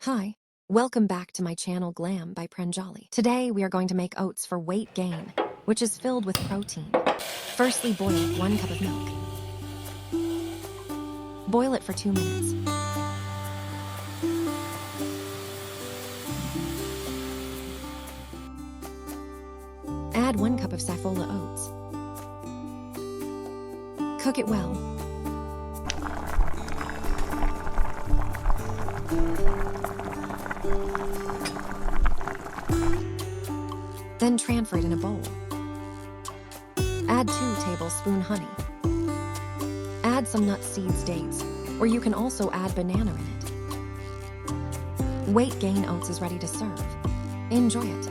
Hi, welcome back to my channel Glam by Pranjali. Today we are going to make oats for weight gain, which is filled with protein. Firstly, boil 1 cup of milk. Boil it for 2 minutes. Add 1 cup of safflower oats. Cook it well. Then transfer it in a bowl. Add 2 tablespoons honey. Add some nuts, seeds, dates, or you can also add banana in it. Weight gain oats is ready to serve. Enjoy it.